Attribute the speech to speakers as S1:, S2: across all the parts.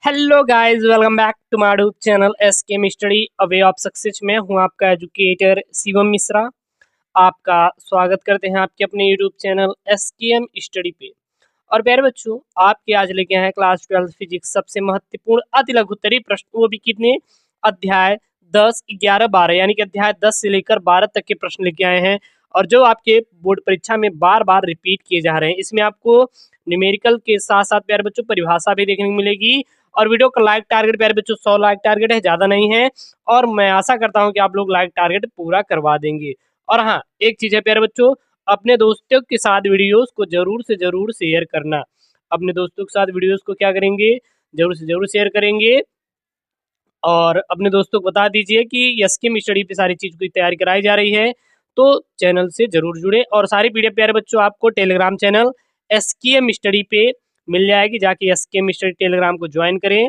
S1: Hello guys, welcome back to my YouTube channel SKM study a way of success में हूं आपका educator Shivam Mishra. आपका स्वागत करते हैं आपके अपने यूट्यूब चैनल एसकेएम स्टडी पे। और प्यारे बच्चों, आपके आज लेके आए हैं क्लास 12 फिजिक्स सबसे महत्वपूर्ण अति लघुत्तरीय प्रश्न, वो भी कितने अध्याय 10, 11, 12 यानी कि अध्याय 10 से लेकर 12 तक के प्रश्न लेके आए हैं। और जो आपके बोर्ड परीक्षा में बार बार रिपीट किए जा रहे हैं। इसमें आपको न्यूमेरिकल के साथ साथ प्यारे बच्चों परिभाषा भी देखने को मिलेगी। और वीडियो का लाइक टारगेट प्यारे बच्चों 100 लाइक टारगेट है, ज़्यादा नहीं है। और मैं आशा करता हूं कि आप लोग लाइक टारगेट पूरा करवा देंगे। और हाँ, एक चीज़ है प्यारे बच्चों, अपने दोस्तों के साथ वीडियोस को जरूर से जरूर शेयर करना। अपने दोस्तों के साथ वीडियोस को क्या करेंगे, जरूर से जरूर शेयर करेंगे। और अपने दोस्तों को बता दीजिए कि एसकेएम स्टडी पे सारी चीज़ की तैयारी कराई जा रही है, तो चैनल से जरूर जुड़े। और सारी पीडीएफ प्यारे बच्चों आपको टेलीग्राम चैनल एसकेएम स्टडी पे मिल जाएगी, जाके एसकेएम स्टडी टेलीग्राम को ज्वाइन करें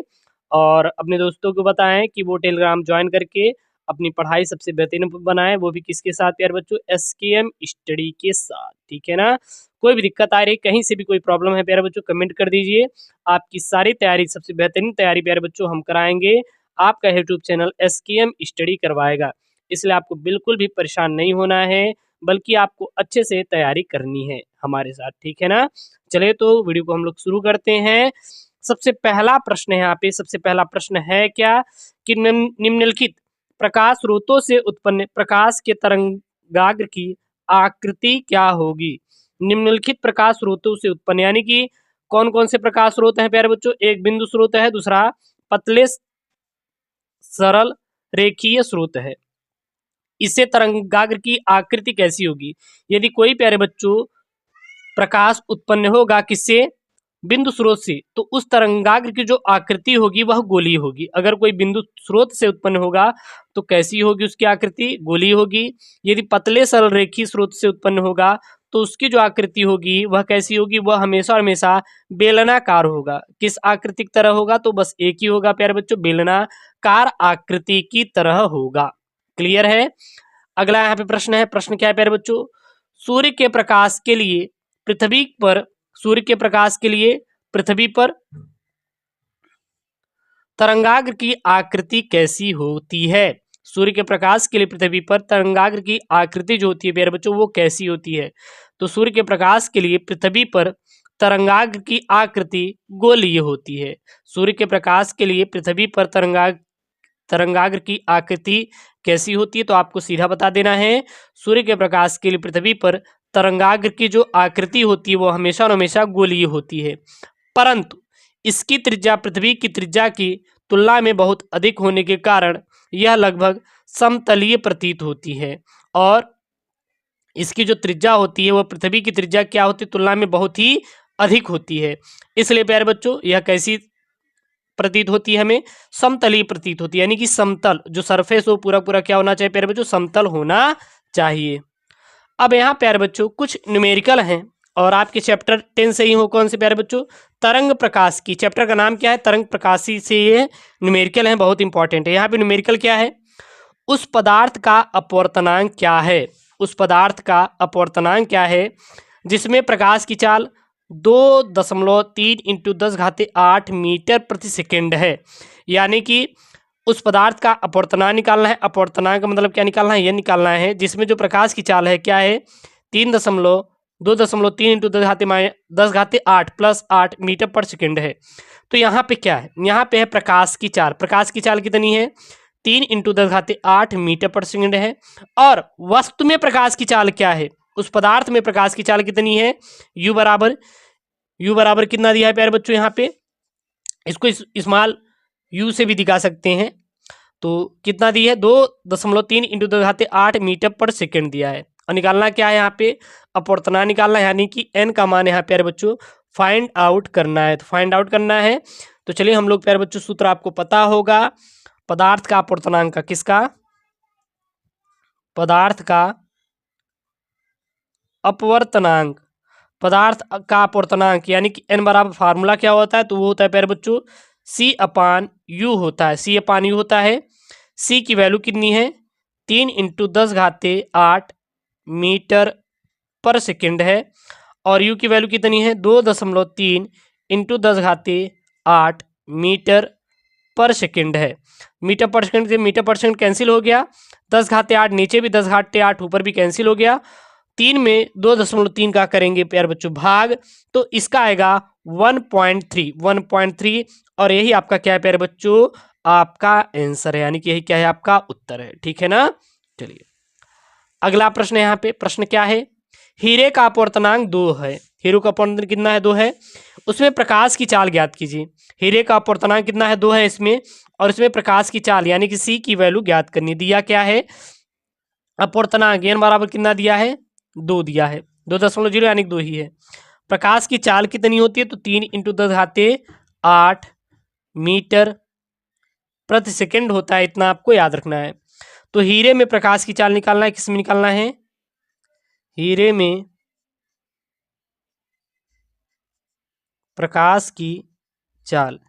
S1: और अपने दोस्तों को बताएं कि वो टेलीग्राम ज्वाइन करके अपनी पढ़ाई सबसे बेहतरीन बनाएं, वो भी किसके साथ प्यारे बच्चों, एसकेएम स्टडी के साथ। ठीक है ना। कोई भी दिक्कत आ रही, कहीं से भी कोई प्रॉब्लम है प्यारे बच्चों, कमेंट कर दीजिए। आपकी सारी तैयारी, सबसे बेहतरीन तैयारी प्यारे बच्चों हम कराएंगे। आपका यूट्यूब चैनल एसकेएम स्टडी करवाएगा, इसलिए आपको बिल्कुल भी परेशान नहीं होना है, बल्कि आपको अच्छे से तैयारी करनी है हमारे साथ। ठीक है ना। चलिए तो वीडियो को हम लोग शुरू करते हैं। सबसे पहला प्रश्न है यहाँ पे, सबसे पहला प्रश्न है क्या कि निम्नलिखित प्रकाश स्रोतों से उत्पन्न प्रकाश के तरंगाग्र की आकृति क्या होगी। निम्नलिखित प्रकाश स्रोतों से उत्पन्न यानी कि कौन कौन से प्रकाश स्रोत हैं प्यारे बच्चों। एक बिंदु स्रोत है, दूसरा पतले सरल रेखीय स्रोत है। इससे तरंगाग्र की आकृति कैसी होगी। यदि कोई प्यारे बच्चों प्रकाश उत्पन्न होगा किससे, बिंदु स्रोत से, तो उस तरंगाग्र की जो आकृति होगी वह गोलीय होगी। अगर कोई बिंदु स्रोत से उत्पन्न होगा तो कैसी होगी उसकी आकृति, गोलीय होगी। यदि पतले सरल रेखीय स्रोत से उत्पन्न होगा तो उसकी जो आकृति होगी वह कैसी होगी, वह हमेशा हमेशा बेलनाकार होगा। किस आकृति की तरह होगा, तो बस एक ही होगा प्यारे बच्चों, बेलनाकार आकृति की तरह होगा। क्लियर है। अगला यहाँ पे प्रश्न है, प्रश्न क्या है प्यारे बच्चों, सूर्य के प्रकाश के लिए पृथ्वी पर, सूर्य के प्रकाश के लिए पृथ्वी पर तरंगाग्र की आकृति कैसी होती है। सूर्य के प्रकाश के लिए पृथ्वी पर तरंगाग्र की आकृति जो होती है प्यारे बच्चों वो कैसी होती है। तो सूर्य के प्रकाश के लिए पृथ्वी पर तरंगाग्र की आकृति गोलीय होती है। सूर्य के प्रकाश के लिए पृथ्वी पर तरंगाग्र की आकृति कैसी होती है, तो आपको सीधा बता देना है, सूर्य के प्रकाश के लिए पृथ्वी पर तरंगाग्र की जो आकृति होती है वो हमेशा हमेशा गोलीय होती है, परंतु इसकी त्रिज्या पृथ्वी की त्रिज्या की तुलना में बहुत अधिक होने के कारण यह लगभग समतलीय प्रतीत होती है। और इसकी जो त्रिज्या होती है वह पृथ्वी की त्रिज्या क्या होती है, तुलना में बहुत ही अधिक होती है। इसलिए प्यारे बच्चों यह कैसी प्रतीत होती है, हमें समतलीय प्रतीत होती है, यानी कि समतल जो सरफेस हो पूरा पूरा क्या होना चाहिए प्यारे बच्चों, समतल होना चाहिए। अब यहाँ प्यारे बच्चों कुछ न्यूमेरिकल हैं और आपके चैप्टर 10 से ही हो, कौन से प्यारे बच्चों, तरंग प्रकाश की। चैप्टर का नाम क्या है, तरंग प्रकाशी से ये न्यूमेरिकल है, बहुत इंपॉर्टेंट है। यहाँ पे न्यूमेरिकल क्या है, उस पदार्थ का अपवर्तनांक क्या है, उस पदार्थ का अपवर्तनांक क्या है जिसमें प्रकाश की चाल 2.3 इंटू 10⁸ मीटर प्रति सेकेंड है। यानी कि उस पदार्थ का अपवर्तनांक निकालना है। अपवर्तनांक का मतलब क्या निकालना है, यह निकालना है जिसमें जो प्रकाश की चाल है क्या है, 2.3 इंटू 10⁸ प्लस 8 मीटर पर सेकेंड है। तो यहाँ पे क्या है, यहाँ पे है प्रकाश की चाल। प्रकाश की चाल कितनी है, 3 इंटू 10⁸ मीटर पर सेकेंड है। और वस्तु में प्रकाश की चाल क्या है, उस पदार्थ में प्रकाश की चाल कितनी है, यू बराबर कितना दिया है प्यारे बच्चों, यहाँ पे इसको स्मॉल यू से भी दिखा सकते हैं। तो कितना दी है, 2.3 इंटू 10⁸ मीटर पर सेकेंड दिया है। और निकालना क्या है, यहाँ पे अपवर्तनांक निकालना है, यानी कि एन का मान यहाँ प्यारे बच्चों फाइंड आउट करना है। तो फाइंड आउट करना है, तो चलिए हम लोग प्यारे बच्चों सूत्र आपको पता होगा, पदार्थ का अपवर्तनांक का, किसका, पदार्थ का अपवर्तनांक, पदार्थ का अपवर्तनांक यानी कि एन बराबर फार्मूला क्या होता है, तो वो होता है प्यारे बच्चों C/U होता है, C/U होता है। C की वैल्यू कितनी है, 3 इंटू 10⁸ मीटर पर सेकेंड है। और U की वैल्यू कितनी है, 2.3 इंटू 10⁸ मीटर पर सेकंड है। मीटर पर सेकंड से मीटर पर सेकंड कैंसिल हो गया, 10⁻8 नीचे भी 10⁻8 ऊपर भी कैंसिल हो गया। 3 में 2.3 का करेंगे प्यारे बच्चों भाग, तो इसका आएगा 1.3 और यही आपका क्या है प्यारे बच्चों, आपका आंसर है, यानी कि यही क्या है, आपका उत्तर है। ठीक है ना। चलिए अगला प्रश्न, यहाँ पे प्रश्न क्या है, हीरे का अपवर्तनांक 2 है। हीरे का अपवर्तनांक कितना है, 2 है। उसमें प्रकाश की चाल ज्ञात कीजिए। हीरे का अपवर्तनांक कितना है, 2 है इसमें, और इसमें प्रकाश की चाल यानी कि सी की वैल्यू ज्ञात करनी। दिया क्या है, अपवर्तनांक n बराबर कितना दिया है, 2 दिया है, 2.0 यानी 2 ही है। प्रकाश की चाल कितनी होती है, तो 3 × 10⁸ मीटर प्रति सेकंड होता है, इतना आपको याद रखना है। तो हीरे में प्रकाश की चाल निकालना है, किसमें निकालना है, हीरे में प्रकाश की चाल,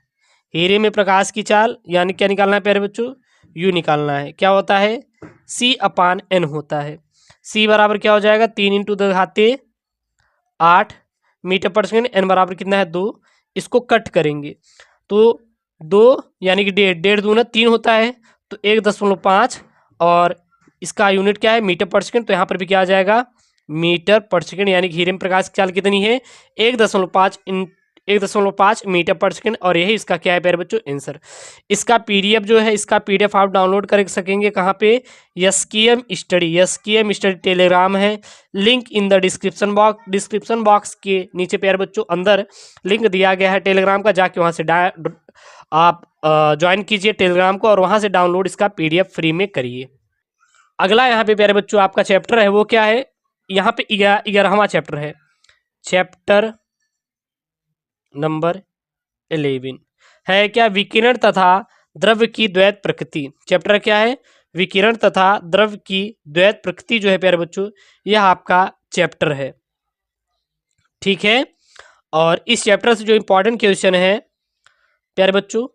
S1: हीरे में प्रकाश की चाल यानी क्या निकालना है प्यारे बच्चों, यू निकालना है। क्या होता है, C/N होता है। C बराबर क्या हो जाएगा, 3 × 10⁸ मीटर पर सेकंड, n बराबर कितना है, 2। इसको कट करेंगे तो 2 यानी कि 1.5 दूना 3 होता है, तो 1.5 और इसका यूनिट क्या है, मीटर पर सेकंड, तो यहाँ पर भी क्या आ जाएगा, मीटर पर सेकंड, यानी कि हीरे में प्रकाश की चाल कितनी है, 1.5 मीटर पर सेकंड, और यही इसका क्या है प्यारे बच्चों, आंसर। इसका पीडीएफ जो है, इसका पीडीएफ आप डाउनलोड कर सकेंगे कहाँ पे, एसकेएम स्टडी टेलीग्राम है, link in the description box के नीचे प्यारे बच्चों अंदर लिंक दिया गया है टेलीग्राम का, जाके वहाँ से आप ज्वाइन कीजिए टेलीग्राम को, और वहाँ से डाउनलोड इसका पीडीएफ फ्री में करिए। अगला यहाँ पे प्यारे बच्चों आपका चैप्टर है, वो क्या है, यहाँ पे 11वां चैप्टर है, चैप्टर नंबर 11 है क्या, विकिरण तथा द्रव्य की द्वैत प्रकृति। चैप्टर क्या है, विकिरण तथा द्रव्य की द्वैत प्रकृति जो है प्यारे बच्चों, यह आपका चैप्टर है। ठीक है, और इस चैप्टर से जो इंपॉर्टेंट क्वेश्चन है प्यारे बच्चों,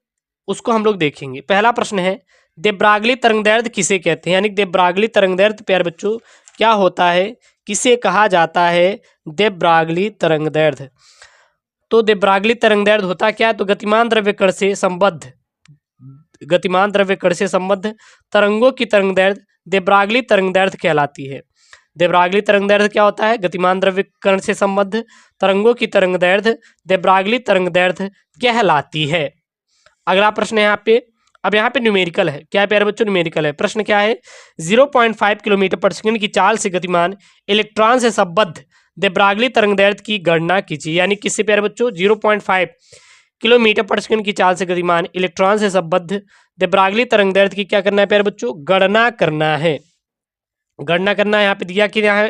S1: उसको हम लोग देखेंगे। पहला प्रश्न है, दे ब्रागली तरंगदैर्ध्य किसे कहते हैं, यानी दे ब्रागली तरंगदैर्ध्य प्यारे बच्चों क्या होता है, किसे कहा जाता है, दे ब्रागली तरंगदैर्ध्य। तो दे ब्रागली तरंगदैर्ध्य होता क्या है, तो गतिमान द्रव्य कण से संबद्ध तरंगों की तरंगदैर्ध्य दे ब्रागली तरंगदैर्ध्य कहलाती है। दे ब्रागली तरंगदैर्ध्य क्या होता है, गतिमान द्रव्य कण से संबद्ध तरंगों की तरंगदैर्ध्य दे ब्रागली तरंगदैर्ध्य कहलाती है। अगला प्रश्न है यहाँ पे, अब यहाँ पे न्यूमेरिकल है, क्या है प्यारे बच्चों, न्यूमेरिकल है। प्रश्न क्या है, 0.5 किलोमीटर पर सेकंड की चाल से गतिमान इलेक्ट्रॉन से संबद्ध दे ब्रागली तरंगदैर्ध्य की गणना कीजिए। यानी किससे प्यारे बच्चों, 0.5 किलोमीटर पर सेकंड की चाल से गतिमान इलेक्ट्रॉन से संबद्ध दे ब्रागली तरंगदैर्ध्य की क्या करना है प्यारे बच्चों, गणना करना है। गणना करना है, यहाँ पे दिया कि क्या है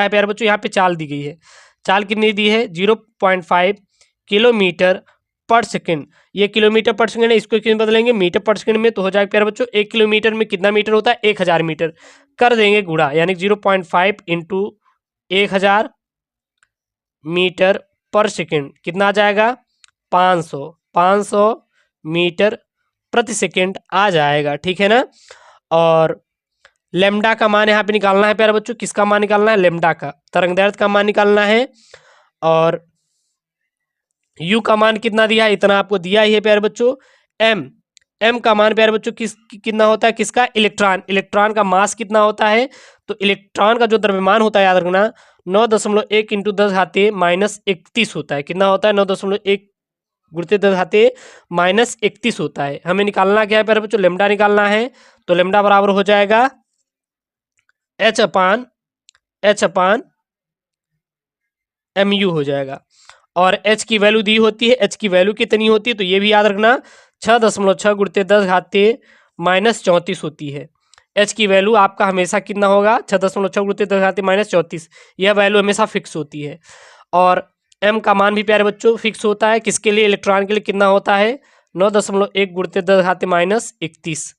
S1: प्यारे बच्चों, यहाँ पे चाल दी गई है। चाल कितनी दी है, 0.5 किलोमीटर पर सेकंड। ये किलोमीटर पर सेकंड है, इसको कितने बदलेंगे, मीटर पर सेकंड में, तो हो जाएगा प्यारे बच्चों 1 किलोमीटर में कितना मीटर होता है, 1000 मीटर। कर देंगे गुणा, यानी 0.5 × 1000 मीटर पर सेकंड कितना आ जाएगा, 500 मीटर प्रति सेकंड आ जाएगा। ठीक है ना। और लेमडा का मान यहाँ पे निकालना है प्यारे बच्चों, किसका मान निकालना है, लेमडा का, तरंगदैर्ध्य का मान निकालना है। और यू का मान कितना दिया है, इतना आपको दिया ही है प्यारे बच्चों। एम का मान प्यारे बच्चों कितना होता है, किसका, इलेक्ट्रॉन का मास कितना होता है, तो इलेक्ट्रॉन का जो द्रव्यमान होता है, याद रखना 9.1 × 10⁻31 होता है। कितना होता है, 9.1 × 10⁻31 होता है। हमें निकालना क्या है प्यारे बच्चों, लेमडा निकालना है। तो लेमडा बराबर हो जाएगा H/mu हो जाएगा। और H की वैल्यू दी होती है, H की वैल्यू कितनी होती है, तो ये भी याद रखना 6.6 × 10⁻34 होती है। H की वैल्यू आपका हमेशा कितना होगा, 6.6 × 10⁻34, यह वैल्यू हमेशा फिक्स होती है। और M का मान भी प्यारे बच्चों फिक्स होता है, किसके लिए, इलेक्ट्रॉन के लिए, कितना होता है, 9.1 × 10⁻31।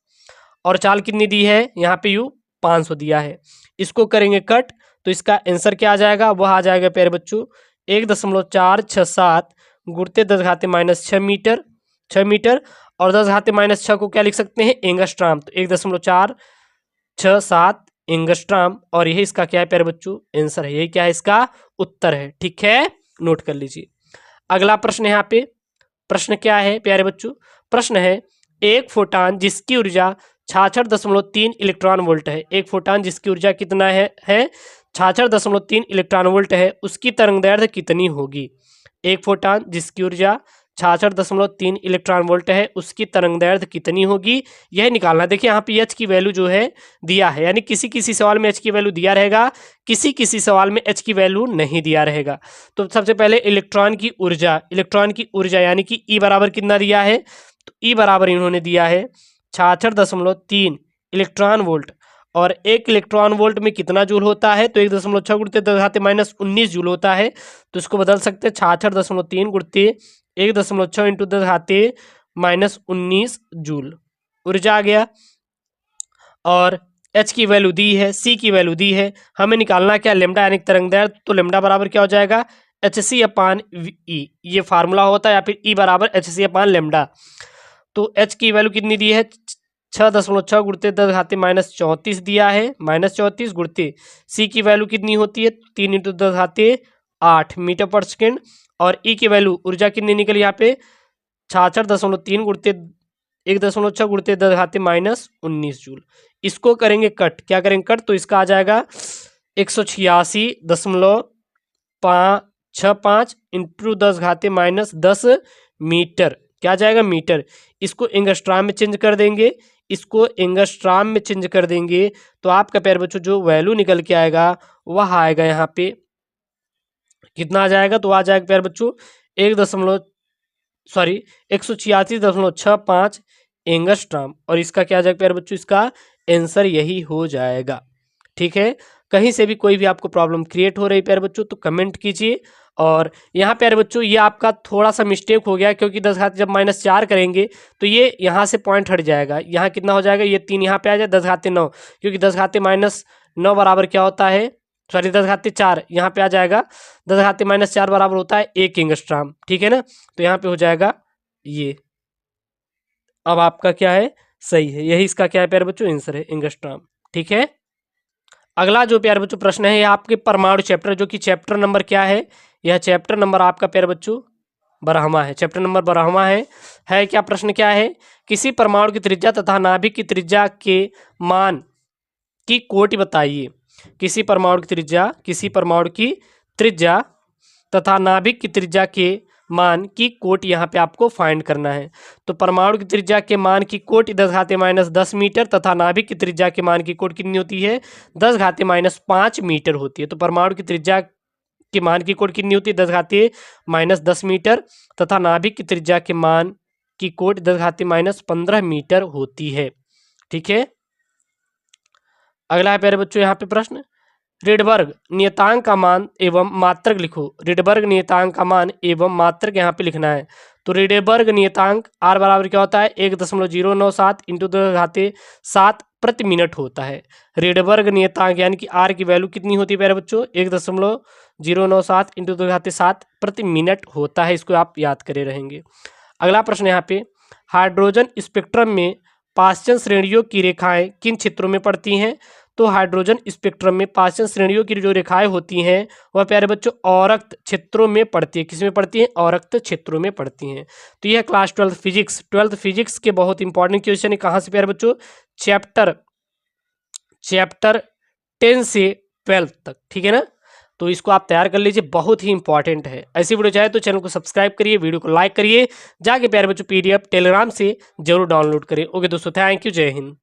S1: और चाल कितनी दी है, यहाँ पे यू 500 दिया है। इसको करेंगे कट, तो इसका आंसर क्या आ जाएगा, वह आ जाएगा प्यारे बच्चों 1.467 × 10⁻6 मीटर, 6 मीटर। और 10⁻6 को क्या लिख सकते हैं, एंगस्ट्राम, तो 1.467 एंगस्ट्राम, और यही इसका क्या है प्यारे बच्चों, आंसर है, यही क्या है, इसका उत्तर है। ठीक है, नोट कर लीजिए। अगला प्रश्न यहाँ पे, प्रश्न क्या है प्यारे बच्चों? प्रश्न है एक फोटान जिसकी ऊर्जा 66.3 इलेक्ट्रॉन वोल्ट है। एक फोटान जिसकी ऊर्जा कितना है 66.3 इलेक्ट्रॉन वोल्ट है, उसकी तरंगदैर्घ्य कितनी होगी? एक फोटान जिसकी ऊर्जा 66.3 इलेक्ट्रॉन वोल्ट है, उसकी तरंगदैर्घ्य कितनी होगी, यह निकालना। देखिए यहाँ पे एच की वैल्यू जो है दिया है, यानी किसी किसी सवाल में एच की वैल्यू दिया रहेगा, किसी किसी सवाल में एच की वैल्यू नहीं दिया रहेगा। तो सबसे पहले इलेक्ट्रॉन की ऊर्जा यानी कि ई बराबर कितना दिया है, तो ई बराबर इन्होंने दिया है 66.3 इलेक्ट्रॉन वोल्ट, और एक इलेक्ट्रॉन वोल्ट में कितना जूल होता है, तो 1.6 गुणित 10⁻19 जूल होता है। तो इसको बदल सकते हैं 66.3 गुणित 1.6 इंटू 10⁻19 जूल ऊर्जा आ गया। और एच की वैल्यू दी है, सी की वैल्यू दी है, हमें निकालना क्या, लेमडा यानी तरंगदैर्घ्य। तो लेमडा बराबर क्या हो जाएगा, Hc/E, ये फार्मूला होता है, या फिर E बराबर Hc/लेमडा। तो एच की वैल्यू कितनी दी है 6.6 गुणित 10⁻34 दिया है, -34 गुणित सी की वैल्यू कितनी होती है 3 इंटू 10⁸ मीटर पर सेकेंड, और ई की वैल्यू ऊर्जा कितनी निकली यहाँ पे 66.3 गुणित 1.6 गुणित 10⁻19 जूल। इसको करेंगे कट, क्या करेंगे कट, तो इसका आ जाएगा 186.65 इंटू 10⁻10 मीटर, क्या जाएगा मीटर। इसको एंगस्ट्राम में चेंज कर देंगे, तो आपका प्यारे बच्चों जो वैल्यू निकल के आएगा वह आएगा यहाँ पे कितना आ जाएगा, तो आ जाएगा प्यारे बच्चों 186.65 एंगस्ट्राम, और इसका क्या आ जाएगा प्यारे बच्चों, इसका आंसर यही हो जाएगा। ठीक है, कहीं से भी कोई भी आपको प्रॉब्लम क्रिएट हो रही प्यारे बच्चों तो कमेंट कीजिए। और यहाँ प्यारे बच्चों ये आपका थोड़ा सा मिस्टेक हो गया, क्योंकि 10 घात जब -4 करेंगे तो ये यहाँ से पॉइंट हट जाएगा, यहाँ कितना हो जाएगा, ये 3 यहाँ पे आ जाए 10⁻9, क्योंकि 10⁻9 बराबर क्या होता है, सॉरी 10⁻4 यहाँ पे आ जाएगा, 10⁻4 बराबर होता है 1 एंगस्ट्राम। ठीक है ना, तो यहाँ पे हो जाएगा ये। अब आपका क्या है, सही है, यही इसका क्या है प्यारे बच्चों, आंसर है एंगस्ट्राम। ठीक है, अगला जो प्यारे बच्चों प्रश्न है, यह आपके परमाणु चैप्टर, जो कि चैप्टर नंबर क्या है, यह चैप्टर नंबर आपका प्यारे बच्चों 12वां है, चैप्टर नंबर 12वां है क्या, प्रश्न क्या है, किसी परमाणु की त्रिज्या तथा नाभिक की त्रिज्या के मान की कोटि बताइए। किसी परमाणु की त्रिज्या तथा नाभिक की त्रिज्या के मान की कोटि यहाँ पे आपको फाइंड करना है। तो परमाणु की त्रिज्या के मान की कोटि 10⁻10 मीटर तथा नाभिक की त्रिज्या के मान की कोटि कितनी होती है 10⁻5 मीटर होती है। तो परमाणु की त्रिज्या के मान की कोटि कितनी होती है 10⁻10 मीटर तथा नाभिक की त्रिज्या के मान की कोटि 10⁻15 मीटर होती है। ठीक है, अगला है प्यारे बच्चों यहाँ पे प्रश्न, रिडबर्ग नियतांक का मान एवं मात्रक लिखो। रिडबर्ग नियतांक का मान एवं मात्रक यहाँ पे लिखना है। तो रिडबर्ग नियतांक R बराबर क्या होता है 1.097 इंटू 10⁻7 प्रति मिनट होता है। रिडबर्ग नियतांक यानी कि R की वैल्यू कितनी होती है प्यारे बच्चों 1.097 इंटू 10⁻7 प्रति मिनट होता है, इसको आप याद करे रहेंगे। अगला प्रश्न यहाँ पे, हाइड्रोजन स्पेक्ट्रम में पाश्चन श्रेणियों की रेखाएं किन क्षेत्रों में पड़ती हैं। तो हाइड्रोजन स्पेक्ट्रम में पाश्चन श्रेणियों की जो रेखाएं होती हैं वह प्यारे बच्चों औरक्त क्षेत्रों में पड़ती है। किसमें पड़ती है, औरक्त क्षेत्रों में पड़ती हैं। तो यह क्लास 12th फिजिक्स के बहुत इंपॉर्टेंट क्वेश्चन है। कहाँ से प्यारे बच्चों, चैप्टर 10 से 12 तक। ठीक है ना, तो इसको आप तैयार कर लीजिए, बहुत ही इंपॉर्टेंट है। ऐसी वीडियो चाहे तो चैनल को सब्सक्राइब करिए, वीडियो को लाइक करिए, जाके प्यारे बच्चों PDF टेलीग्राम से जरूर डाउनलोड करिए। ओके दोस्तों, थैंक यू, जय हिंद।